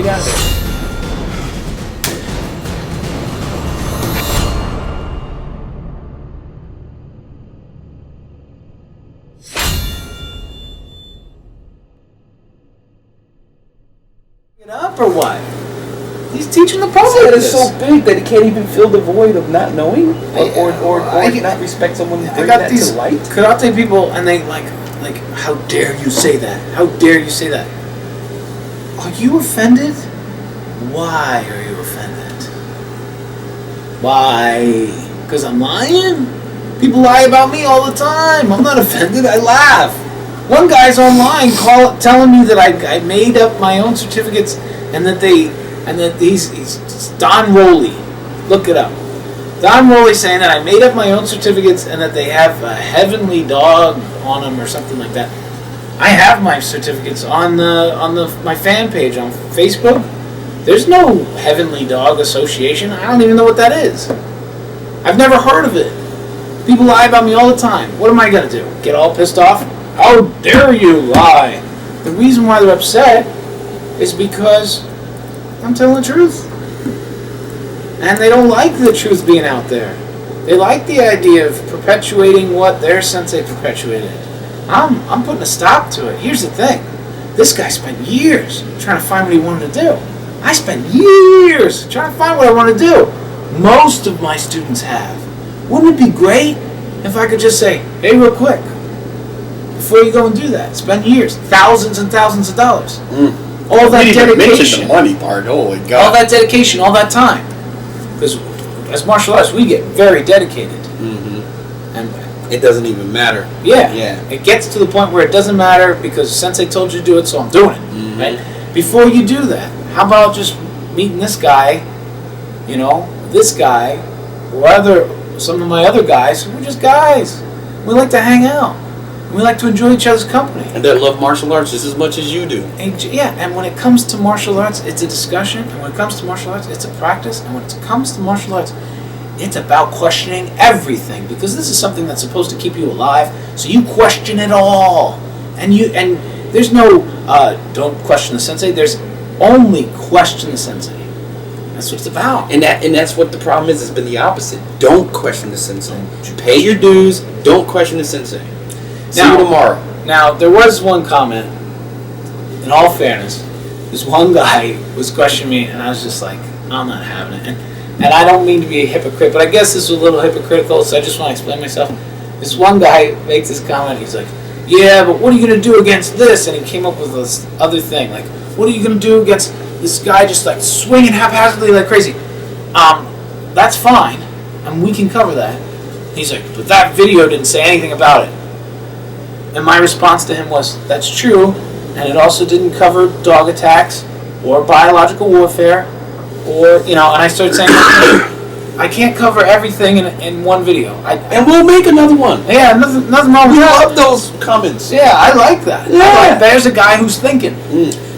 Get out of there. It up or what? He's teaching the public. That is so big that he can't even fill the void of not knowing or not respect someone. I got these karate people, and they like, how dare you say that? How dare you say that? Are you offended? Why are you offended? Why? Because I'm lying? People lie about me all the time. I'm not offended. I laugh. One guy's online telling me that I made up my own certificates and that he's Don Rowley. Look it up. Don Rowley saying that I made up my own certificates and that they have a heavenly dog on them or something like that. I have my certificates on my fan page on Facebook. There's no Heavenly Dog Association. I don't even know what that is. I've never heard of it. People lie about me all the time. What am I going to do? Get all pissed off? How dare you lie? The reason why they're upset is because I'm telling the truth. And they don't like the truth being out there. They like the idea of perpetuating what their sensei perpetuated. I'm putting a stop to it. Here's the thing. This guy spent years trying to find what he wanted to do. I spent years trying to find what I want to do. Most of my students have. Wouldn't it be great if I could just say, hey, real quick, before you go and do that, spend years, thousands and thousands of dollars. All that dedication. Mention the money part. Holy God. All that dedication, all that time. Because as martial artists, we get very dedicated. And it doesn't even matter. Yeah. It gets to the point where it doesn't matter because Sensei told you to do it, so I'm doing it. Right? Before you do that, how about just meeting this guy, or some of my other guys who are just guys. We like to hang out. We like to enjoy each other's company. And they love martial arts just as much as you do. And when it comes to martial arts, it's a discussion. And when it comes to martial arts, it's a practice. And when it comes to martial arts, it's about questioning everything. Because this is something that's supposed to keep you alive. So you question it all. And there's no, don't question the sensei. There's only question the sensei. That's what it's about. And that's what the problem is. It's been the opposite. Don't question the sensei. Pay your dues. Don't question the sensei. See you tomorrow. Now, there was one comment, in all fairness, this one guy was questioning me, and I was just like, I'm not having it. And I don't mean to be a hypocrite, but I guess this was a little hypocritical, so I just want to explain myself. This one guy makes this comment, he's like, yeah, but what are you going to do against this? And he came up with this other thing, like, what are you going to do against this guy just like swinging haphazardly like crazy? That's fine, and we can cover that. He's like, but that video didn't say anything about it. And my response to him was, that's true, and it also didn't cover dog attacks or biological warfare, or, and I started saying, I can't cover everything in one video. And we'll make another one. Yeah, nothing wrong with that. We love those comments. Yeah, I like that. Yeah. There's a guy who's thinking.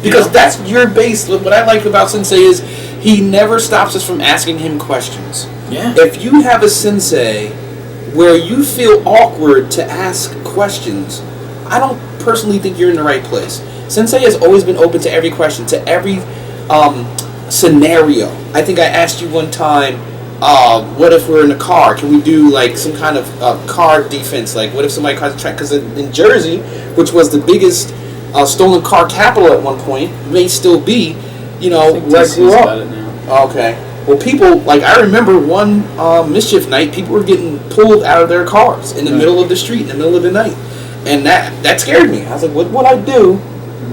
Because that's your base. What I like about Sensei is he never stops us from asking him questions. Yeah. If you have a sensei where you feel awkward to ask questions, I don't personally think you're in the right place. Sensei has always been open to every question, to every scenario. I think I asked you one time, what if we're in a car? Can we do like some kind of car defense? Like what if somebody tries to track? Because in Jersey, which was the biggest stolen car capital at one point, may still be, where I grew up. Okay. Well, people, like, I remember one mischief night, people were getting pulled out of their cars in the middle of the street, in the middle of the night. And that scared me. I was like, what would I do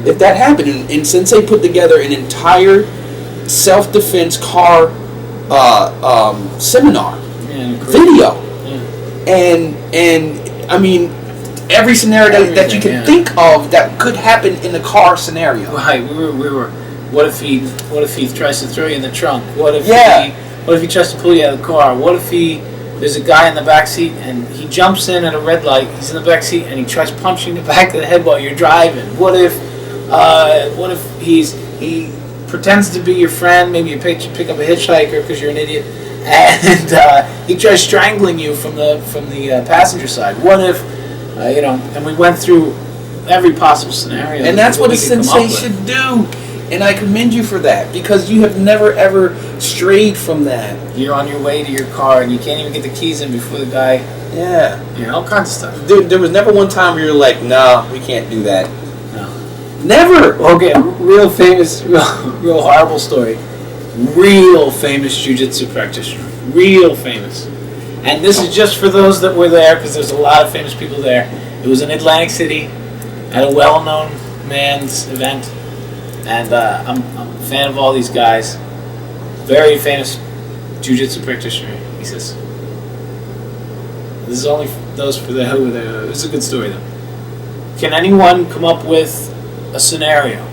if that happened? And Sensei put together an entire self-defense car seminar, video. Yeah. And I mean, every scenario that you can think of that could happen in the car scenario. Right, we were. What if he tries to throw you in the trunk? What if he tries to pull you out of the car? What if there's a guy in the back seat and he jumps in at a red light? He's in the back seat and he tries punching the back of the head while you're driving. What if he pretends to be your friend? Maybe you pick up a hitchhiker because you're an idiot, and he tries strangling you from the passenger side. What if and we went through every possible scenario. And that's what a sensei should do. And I commend you for that, because you have never ever strayed from that. You're on your way to your car and you can't even get the keys in before the guy. Yeah. You know, all kinds of stuff. There was never one time where you're like, nah, we can't do that. No. Never! Okay, real famous, real horrible story. Real famous jiu-jitsu practitioner. Real famous. And this is just for those that were there, because there's a lot of famous people there. It was in Atlantic City at a well-known man's event. And I'm a fan of all these guys. Very famous jiu-jitsu practitioner. He says, this is only for those for the who were there. It's a good story, though. Can anyone come up with a scenario?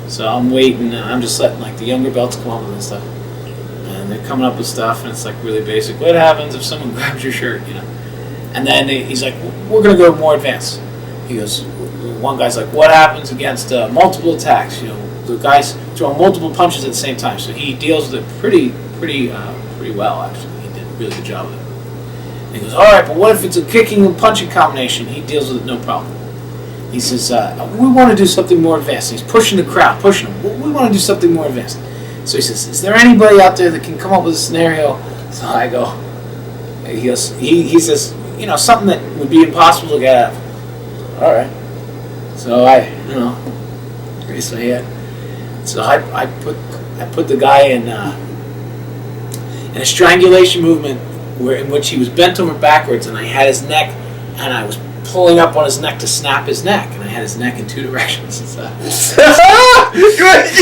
So I'm waiting, and I'm just letting like the younger belts come up with this stuff. And they're coming up with stuff, and it's like really basic. What happens if someone grabs your shirt, you know? And then he's like, we're going to go more advanced. He goes, one guy's like, what happens against multiple attacks? You know, the guy's throwing multiple punches at the same time. So he deals with it pretty well, actually. He did a really good job with it. And he goes, all right, but what if it's a kicking and punching combination? He deals with it no problem. He says, we want to do something more advanced. He's pushing the crowd, pushing them. We want to do something more advanced. So he says, is there anybody out there that can come up with a scenario? So I go, he goes, he says, you know, something that would be impossible to get out of. All right. So I raised my head. So I put the guy in a strangulation movement in which he was bent over backwards, and I had his neck, and I was pulling up on his neck to snap his neck, and I had his neck in two directions. You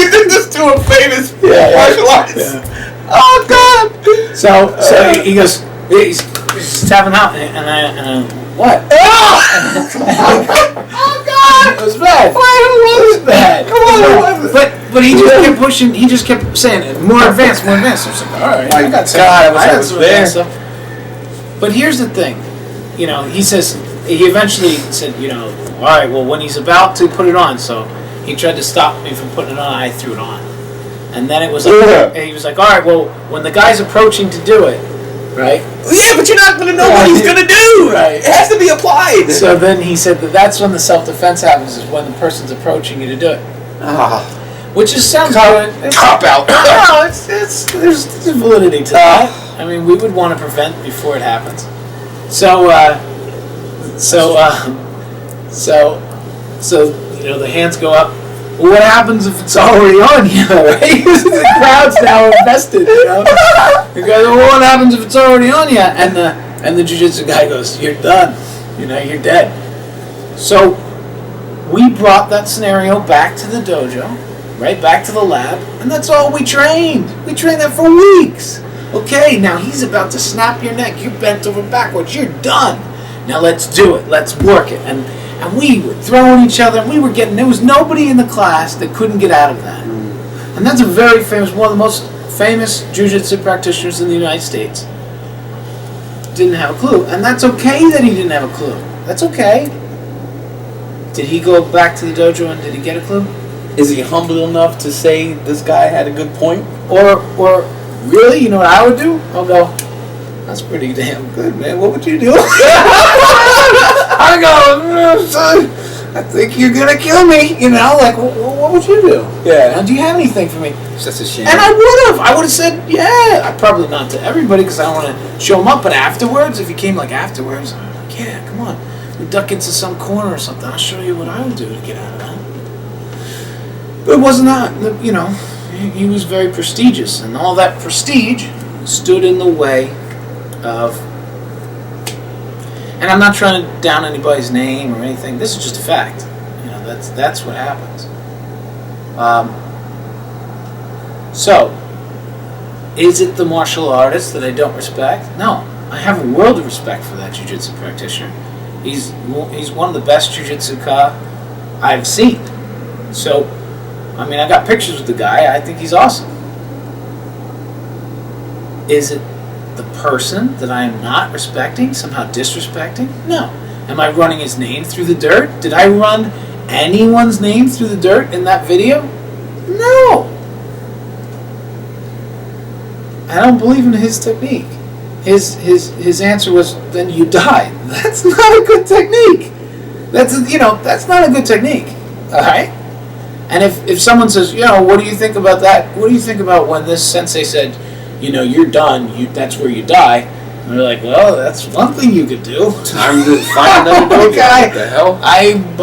did this to a famous martial artist. Yeah. Oh God! So he goes, he's tapping out, and I what? Oh God! It was bad. Why was bad? Come on, but he just kept pushing. He just kept saying more advanced, more advanced. I was like, all right, I got some. I got some advanced stuff. But here's the thing, you know. He eventually said, you know, all right. Well, when he's about to put it on, so he tried to stop me from putting it on. I threw it on, and then it was like, he was like, all right. Well, when the guy's approaching to do it. Right? Yeah, but you're not going to know what he's going to do. Right. It has to be applied. So then he said that's when the self-defense happens, is when the person's approaching you to do it. Which just sounds good. Cop out. No, there's validity to that. I mean, we would want to prevent before it happens. So you know, the hands go up. Well, what happens if it's already on you, right? The crowd's now invested, you know? The guy goes, well, what happens if it's already on you? And the jiu-jitsu guy goes, you're done. You know, you're dead. So we brought that scenario back to the dojo, right back to the lab, and that's all we trained. We trained that for weeks. Okay, now he's about to snap your neck. You're bent over backwards. You're done. Now let's do it. Let's work it. And we were throwing each other, and there was nobody in the class that couldn't get out of that. And that's a very famous, one of the most famous jiu-jitsu practitioners in the United States. Didn't have a clue. And that's okay that he didn't have a clue. That's okay. Did he go back to the dojo and did he get a clue? Is he humble enough to say this guy had a good point? Or really, you know what I would do? I'll go, that's pretty damn good, man. What would you do? I go, son, I think you're going to kill me. You know, like, what would you do? Yeah. Now, do you have anything for me? That's a shame. And I would have said, yeah. Probably not to everybody because I don't want to show them up. But afterwards, if you came like afterwards, I'm like, yeah, come on. We duck into some corner or something. I'll show you what I would do to get out of that. But it wasn't that, you know, he was very prestigious. And all that prestige stood in the way of, and I'm not trying to down anybody's name or anything. This is just a fact. You know, that's what happens. So, is it the martial artist that I don't respect? No, I have a world of respect for that jiu-jitsu practitioner. He's one of the best jiu-jitsu-ka I've seen. So, I mean, I got pictures with the guy. I think he's awesome. Is it the person that I am not respecting, somehow disrespecting? No. Am I running his name through the dirt? Did I run anyone's name through the dirt in that video? No. I don't believe in his technique. His answer was, then you die. That's not a good technique. That's not a good technique. All right? And if someone says, what do you think about that? What do you think about when this sensei said, you're done, that's where you die? And they're like, well, that's one thing you could do. Time to find another dojo. What the hell? I'm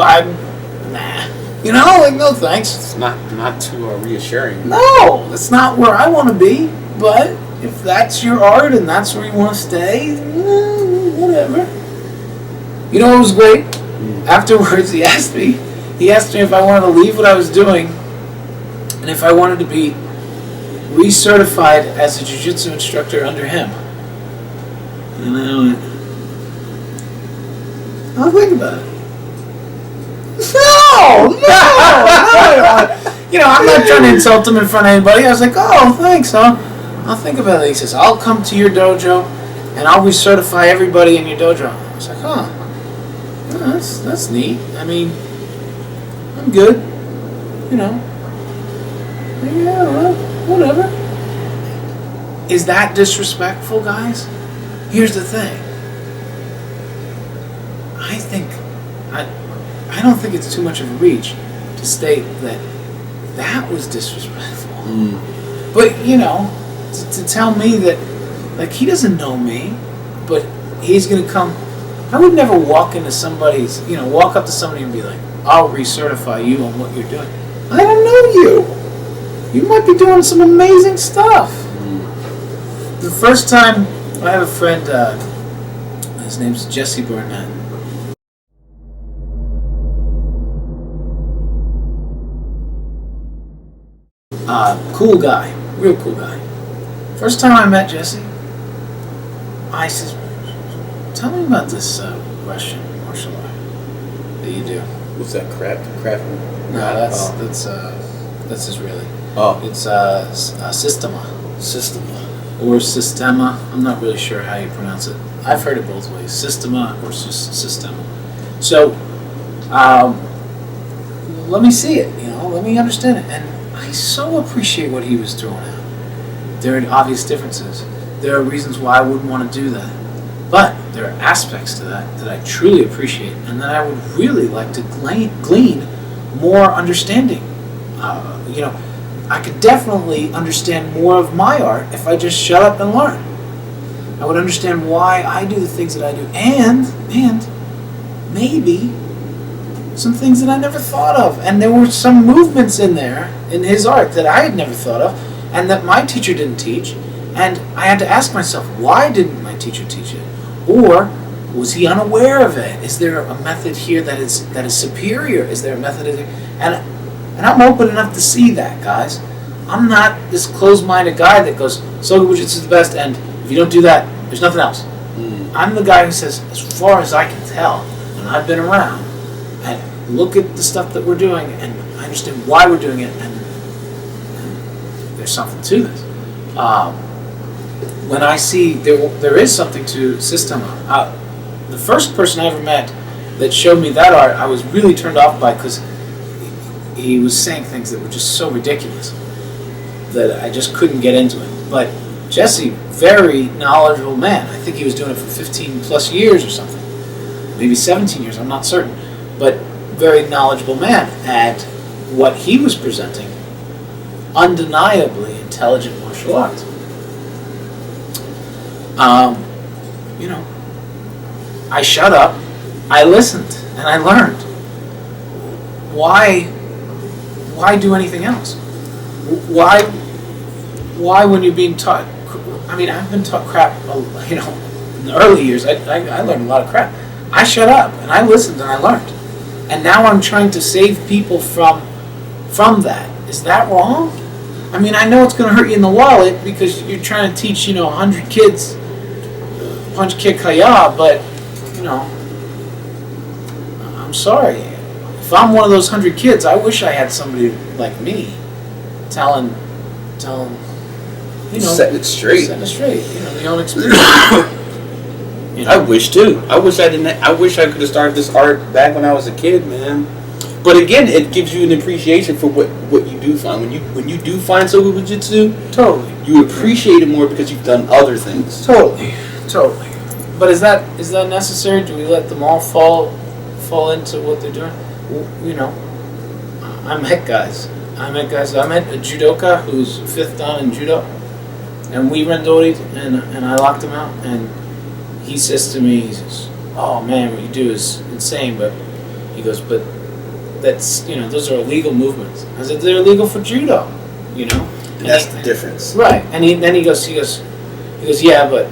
nah. No thanks. It's not too reassuring. No, that's not where I want to be. But if that's your art and that's where you want to stay, whatever. You know what was great? Afterwards, he asked me if I wanted to leave what I was doing and if I wanted to be recertified as a jiu-jitsu instructor under him. And I went, I'll think about it. No! I'm not trying to insult him in front of anybody. I was like, oh, thanks, huh? I'll think about it. He says, I'll come to your dojo and I'll recertify everybody in your dojo. I was like, huh. Oh, that's neat. I mean, I'm good. Yeah, well, whatever. Is that disrespectful, guys? Here's the thing. I don't think it's too much of a reach to state that was disrespectful. But, to tell me that, he doesn't know me, but he's going to come. I would never walk up to somebody and be like, I'll recertify you on what you're doing. I don't know you. You might be doing some amazing stuff. The first time, I have a friend, his name's Jesse Burnett. Cool guy, real cool guy. First time I met Jesse, I said, tell me about this Russian martial art that you do. What's that, crap? No, that's Israeli. Oh. It's Systema. Or Sistema. I'm not really sure how you pronounce it. I've heard it both ways. Systema or Sistema. So, let me see it, let me understand it. And I so appreciate what he was throwing out. There are obvious differences. There are reasons why I wouldn't want to do that. But there are aspects to that I truly appreciate and that I would really like to glean more understanding. I could definitely understand more of my art if I just shut up and learn. I would understand why I do the things that I do and maybe some things that I never thought of. And there were some movements in there, in his art, that I had never thought of and that my teacher didn't teach. And I had to ask myself, why didn't my teacher teach it? Or was he unaware of it? Is there a method here that is superior? Is there a method? And I'm open enough to see that, guys. I'm not this closed-minded guy that goes, Sogobujutsu is the best, and if you don't do that, there's nothing else. I'm the guy who says, as far as I can tell, and I've been around, and look at the stuff that we're doing, and I understand why we're doing it, and there's something to this. When I see there is something to Systema, the first person I ever met that showed me that art, I was really turned off by because he was saying things that were just so ridiculous that I just couldn't get into it. But Jesse, very knowledgeable man. I think he was doing it for 15 plus years or something. Maybe 17 years, I'm not certain. But very knowledgeable man at what he was presenting. Undeniably intelligent martial arts. I shut up, I listened, and I learned. Why do anything else? Why when you're being taught, I mean, I've been taught crap, in the early years, I learned a lot of crap. I shut up, and I listened, and I learned. And now I'm trying to save people from that. Is that wrong? I mean, I know it's going to hurt you in the wallet because you're trying to teach, 100 kids punch, kick, kaya, but, I'm sorry. If I'm one of those 100 kids, I wish I had somebody like me telling setting it straight. The own experience. I wish too. I wish I could have started this art back when I was a kid, man. But again, it gives you an appreciation for what you do find. When you do find Sogobujutsu, totally, you appreciate it more because you've done other things. Totally. But is that necessary? Do we let them all fall into what they're doing? I met guys. I met a judoka who's 5th dan in judo, and we randoried, and I locked him out, and he says to me, he says, "Oh man, what you do is insane," but he goes, "But that's, those are illegal movements." I said, "They're illegal for judo, And that's the difference, right?" And then he goes, "Yeah, but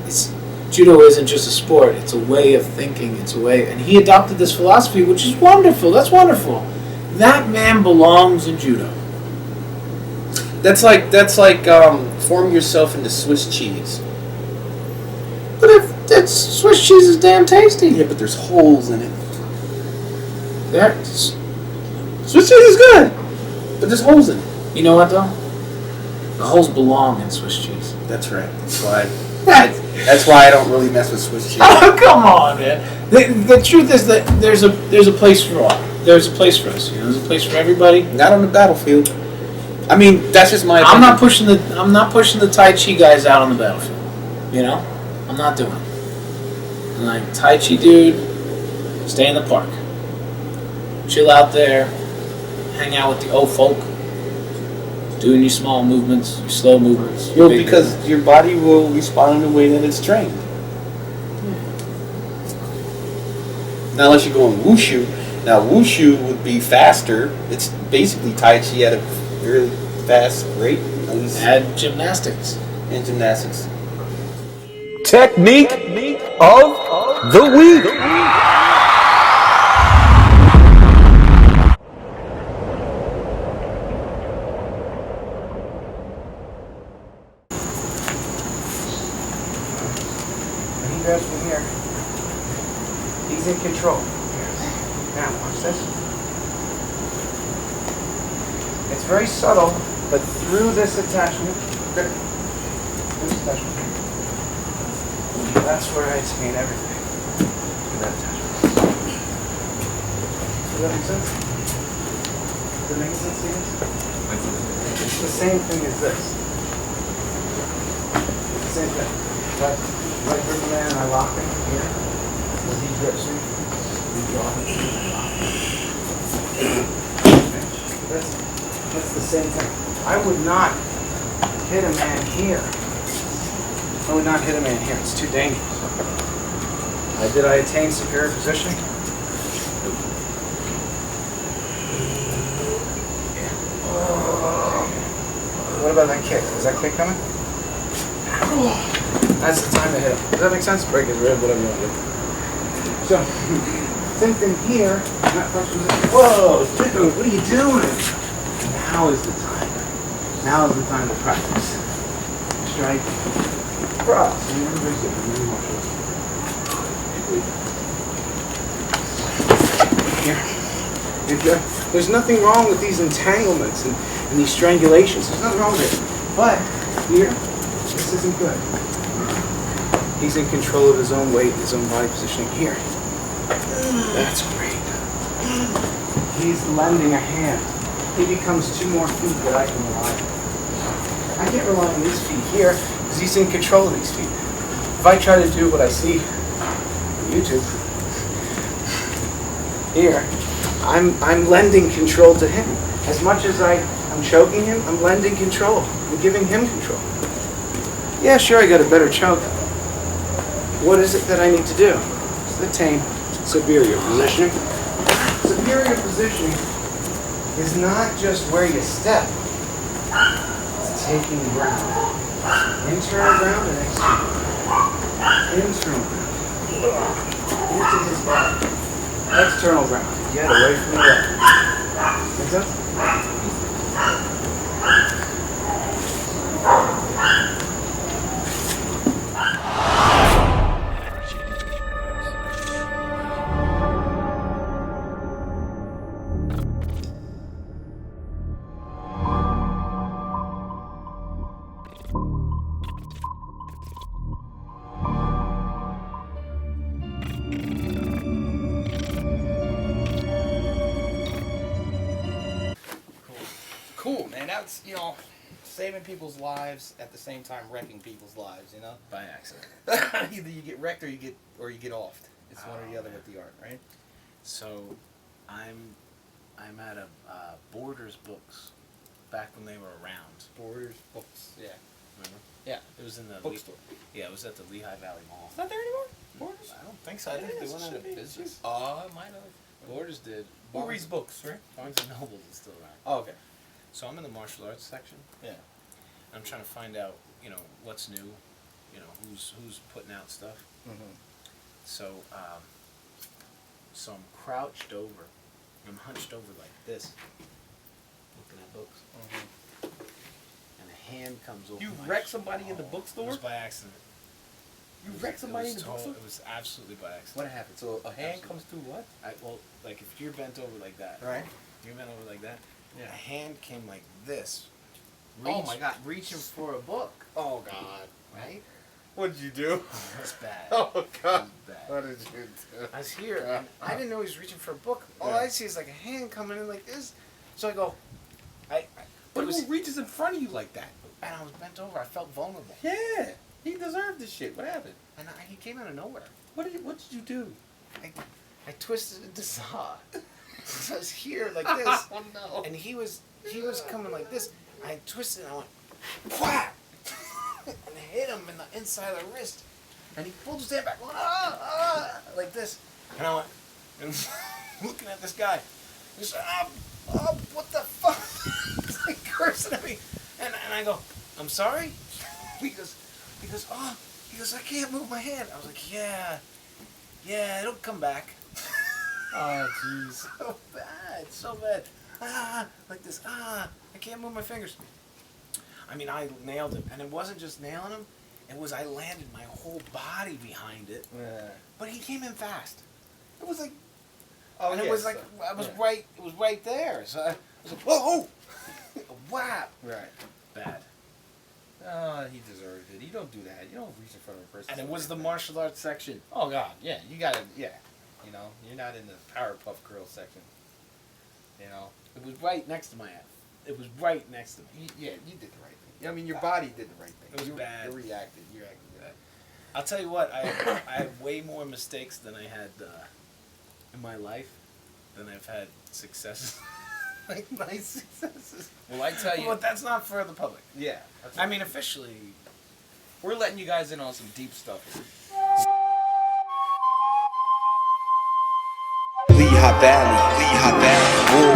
it's judo isn't just a sport; it's a way of thinking. It's a way." And he adopted this philosophy, which is wonderful. That's wonderful. That man belongs in judo. That's like forming yourself into Swiss cheese. But if that Swiss cheese is damn tasty. Yeah, but there's holes in it. Swiss cheese is good, but there's holes in it. You know what though? The holes belong in Swiss cheese. That's right. That's why I don't really mess with Swiss cheese. Oh, come on, man. The truth is that there's a place for all. There's a place for us. There's a place for everybody. Not on the battlefield. I mean, that's just my opinion. I'm not pushing the Tai Chi guys out on the battlefield. I'm not doing it. I'm like, Tai Chi dude, stay in the park. Chill out there. Hang out with the old folk. Doing your small movements, your slow movements. Well, because your body will respond in a way that it's trained. Now, unless you go in wushu. Now, wushu would be faster. It's basically Tai Chi at a really fast rate. Add gymnastics. And gymnastics. Technique of the week. Grabs from here. He's in control. Now, watch this. It's very subtle, but through this attachment, that's where I attain everything. Through that attachment. Does that make sense? Does that make sense to you? It's the same thing as this. It's the same thing. Right? Like grip a man and I lock him here. When he grips me, we draw him and I lock him. That's the same thing. I would not hit a man here. I would not hit a man here. It's too dangerous. Did I attain superior positioning? Yeah. What about that kick? Is that kick coming? That's the time to hit him. Does that make sense? Break his rib, whatever you want to do. So, same thing here. Not question. Whoa, dude, what are you doing? Now is the time. Now is the time to practice. Strike. Cross. And everybody's different. Here. There's nothing wrong with these entanglements and these strangulations. There's nothing wrong with it. But here, this isn't good. He's in control of his own weight, his own body positioning here. That's great. He's lending a hand. He becomes 2 more feet that I can rely on. I can't rely on these feet here because he's in control of these feet. If I try to do what I see on YouTube, here, I'm lending control to him. As much as I'm choking him, I'm lending control. I'm giving him control. Yeah, sure, I got a better choke. What is it that I need to do? To attain superior positioning. Superior positioning is not just where you step. It's taking ground. Internal ground and external ground. Internal ground. Into his body. External ground. Get away from the left. Make sense? Cool, man. That's, saving people's lives at the same time wrecking people's lives, By accident. Either you get wrecked or you get offed. It's one or the other with the art, right? So, I'm I'm at a Borders Books, back when they were around. Borders Books. Yeah. Remember? Yeah. It was in the Bookstore. Yeah, it was at the Lehigh Valley Mall. It's not there anymore. Borders. I don't think so. I think they went out of business. Oh, it might have. Borders did. Who reads books, right? Barnes and Noble is still around. Oh, okay. So I'm in the martial arts section. Yeah. I'm trying to find out, what's new, who's putting out stuff. Mm-hmm. So, so I'm crouched over. I'm hunched over like this, looking at books. And a hand comes over. You my wrecked somebody in the It bookstore? was by accident. You wrecked somebody It in was the bookstore? It was absolutely by accident. What happened? So a hand Absolutely. comes through what? Like if you're bent over like that. Right. You're bent over like that. Yeah. A hand came like this. Oh my God. Reaching for a book. Oh God. Right? What did you do? It was bad. Oh It God. was bad. What did you do? I was here, and I didn't know he was reaching for a book. All Yeah. I see is like a hand coming in like this. So I go, But it was, who reaches in front of you like that? and I was bent over. I felt vulnerable, Yeah. He deserved this shit. What happened? and he came out of nowhere. What did you do? I twisted into saw. So I was here like this, Oh no. and he was coming like this. I twisted, and I went, whap, and hit him in the inside of the wrist, and he pulled his hand back, like this, and I went, and looking at this guy. He said, what the fuck? He's like cursing at me. And I go, I'm sorry? He goes, I can't move my hand. I was like, yeah, it'll come back. Oh jeez. So bad. Like this, I can't move my fingers. I mean, I nailed him. And it wasn't just nailing him, it was I landed my whole body behind it. Yeah. But he came in fast. It was like, Oh, and it yeah, was like, so- I was yeah. right, it was right there. So I was like, whoa, whap. Right. Bad. Oh, he deserved it. You don't do that. You don't reach in front of a person. And it was the martial arts section. Oh God, yeah. You gotta, yeah. You know, you're not in the Powerpuff Girls section. You know. It was right next to my ass. It was right next to me. Yeah, you did the right thing. I mean, your body did the right thing. It was you, bad. You reacted. You reacted bad. I'll tell you what, I have way more mistakes than I had in my life than I've had successes. Like nice successes. Well, I tell you. But that's not for the public. Yeah. I mean, officially, we're letting you guys in on some deep stuff. Lehigh Valley, Lehigh Valley, whoa.